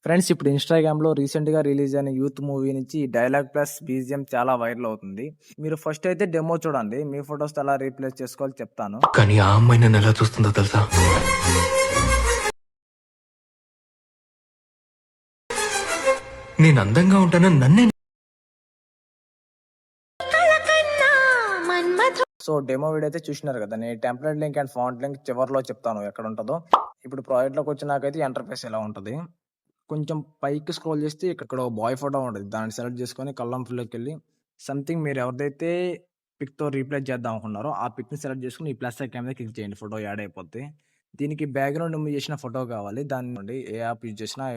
Friends ఇప్పుడు ఇన్‌స్టాగ్రామ్‌లో రీసెంట్‌గా రిలీజ్ అయిన 'యూత్' మూవీ నుంచి డైలాగ్ ప్లస్ బీజీఎం చాలా వైరల్ అవుతుంది. మీరు ఫస్ట్ అయితే డెమో చూడండి. మీ ఫోటోస్‌తో ఎలా రీప్లేస్ చేసుకోవాలో చెప్తాను. కానీ ఆ అమ్మాయి నన్నెలా చూస్తుందో తెలుసా? నేను అందంగా ఉంటానని నన్నే సో, డెమో వీడియో అయితే చూసినారు కదా! నేను template link and font link చివర్లో చెప్తాను ఎక్కడుంటదో. ఇప్పుడు ప్రాజెక్ట్‌లోకొచ్చినాకైతే ఇంటర్ఫేస్ ఇలా ఉంటది. కొంచెం పైకి స్క్రోల్ చేస్తే ఇక్కడ ఓ బాయ్ ఫోటో ఉంటది. దాన్ని సెలెక్ట్ చేసుకొని కలమ్‌లోకెళ్ళి సంథింగ్ మీరు ఎవరిదైతే పిక్‌తో రీప్లేస్ చేద్దాం అనుకున్నారో, ఆ పిక్‌ని సెలెక్ట్ చేసుకొని ఈ ప్లస్ ఐకాన్ మీద క్లిక్ చేయండి. ఫోటో యాడ్ అయిపోద్ది. దీనికి బ్యాక్‌గ్రౌండ్ రిమూవ్ చేసిన ఫోటో కావాలి. దాన్ని ఏ యాప్ యూజ్ చేసినా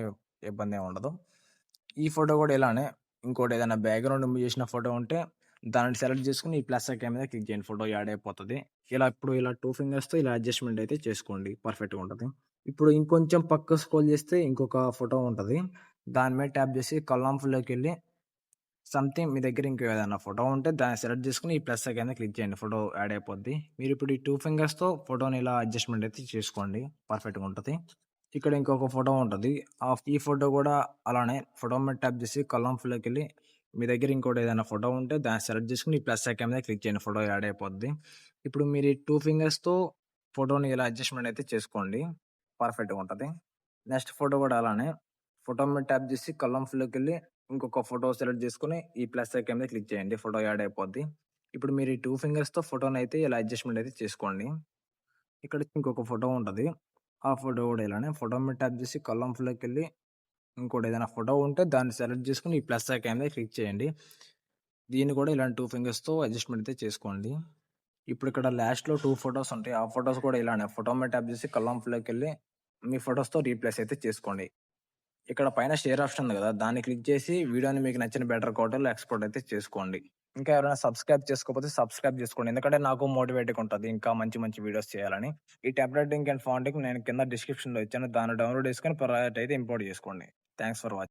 ఇబ్బందేం ఉండదు. ఈ ఫోటో కూడా ఇలానే ఇంకోటి ఏదైనా బ్యాక్‌గ్రౌండ్ రిమూవ్ చేసిన ఫోటో ఉంటే దాన్ని సెలెక్ట్ చేసుకొని ఈ ప్లస్ ఐకాన్ మీద క్లిక్ చేయండి. ఫోటో యాడ్ అయిపోతది. ఇలా 2 ఫింగర్స్‌తో ఇలా అడ్జస్ట్‌మెంట్ అయితే చేసుకోండి. పర్ఫెక్ట్‌గా ఉంటది. ఇప్పుడు ఇంకొంచెం పక్కకు స్క్రోల్ చేస్తే ఇంకొక ఫోటో ఉంటది. దాని మీద ట్యాప్ చేసి కలమ్స్‌లోకెళ్ళి సంథింగ్ మీ దగ్గర ఇంకా ఏదైనా ఫోటో ఉంటే దాన్ని సెలెక్ట్ చేసుకొని ఈ ప్లస్ ఐకాన్ మీద క్లిక్ చేయండి. ఫోటో యాడ్ అయిపోద్ది. మీరిప్పుడు ఈ 2 ఫింగర్స్‌తో ఫోటోని ఇలా అడ్జస్ట్‌మెంట్ అయితే చేసుకోండి. పర్ఫెక్ట్‌గా ఉంటది. ఇక్కడ ఇంకొక ఫోటో ఉంటది. ఈ ఫోటో కూడా అలానే ఫోటో మీద ట్యాప్ చేసి కలమ్స్‌లోకెళ్ళి మీ దగ్గర ఇంకోటి ఏదైనా ఫోటో ఉంటే దాన్ని సెలెక్ట్ చేసుకొని ఈ ప్లస్ ఐకాన్ మీద క్లిక్ చేయండి. ఫోటో యాడ్ అయిపోద్ది. ఇప్పుడు మీరు ఈ 2 ఫింగర్స్‌తో ఫోటోని ఇలా అడ్జస్ట్‌మెంట్ అయితే చేసుకోండి. పర్ఫెక్ట్‌గా ఉంటది. నెక్స్ట్ ఫోటో కూడా అలానే ఫోటో మీద ట్యాప్ చేసి కలమ్స్‌లోకెళ్ళి ఇంకొక ఫోటో సెలెక్ట్ చేసుకొని ఈ ప్లస్ ఐకాన్ మీద క్లిక్ చేయండి. ఫోటో యాడ్ అయిపోద్ది. ఇప్పుడు మీరు ఈ 2 ఫింగర్స్‌తో ఫోటోనైతే ఇలా అడ్జస్ట్‌మెంట్ అయితే చేసుకోండి. ఇక్కడ ఇంకొక ఫోటో ఉంటది. ఆ ఫోటో కూడా ఇలానే ఫోటో మీద ట్యాప్ చేసి కలమ్స్‌లోకెళ్ళి ఇంకోటి ఏదైనా ఫోటో ఉంటే దాన్ని సెలెక్ట్ చేసుకొని ఈ ప్లస్ ఐకాన్ మీద క్లిక్ చేయండి. దీన్ని కూడా ఇలాంటి 2 ఫింగర్స్‌తో అడ్జస్ట్‌మెంట్ అయితే చేసుకోండి. ఇప్పుడు ఇక్కడ లాస్ట్‌లో 2 ఫోటోస్ ఉంటాయి. ఆ ఫోటోస్ కూడా ఇలానే ఫోటో మీద ట్యాప్ చేసి కలమ్స్‌లోకెళ్ళి మీ ఫోటోస్‌తో రీప్లేస్ అయితే చేసుకోండి. ఇక్కడ పైన షేర్ ఆప్షన్ ఉంది కదా! దాన్ని క్లిక్ చేసి వీడియోని మీకు నచ్చిన బెటర్ క్వాలిటీలో ఎక్స్‌పోర్ట్ అయితే చేసుకోండి. ఇంకా ఎవరైనా సబ్‌స్క్రైబ్ చేసుకోకపోతే సబ్‌స్క్రైబ్ చేసుకోండి. ఎందుకంటే నాకు మోటివేట్‌గా ఉంటది. ఇంకా మంచి మంచి వీడియోస్ చేయాలని. ఈ template link and font link నేను కింద డిస్క్రిప్షన్‌లో ఇచ్చాను. దాన్ని డౌన్‌లోడ్ చేసుకొని ప్రోడక్ట్ అయితే ఇంపోర్ట్ చేసుకోండి. Thanks for watching.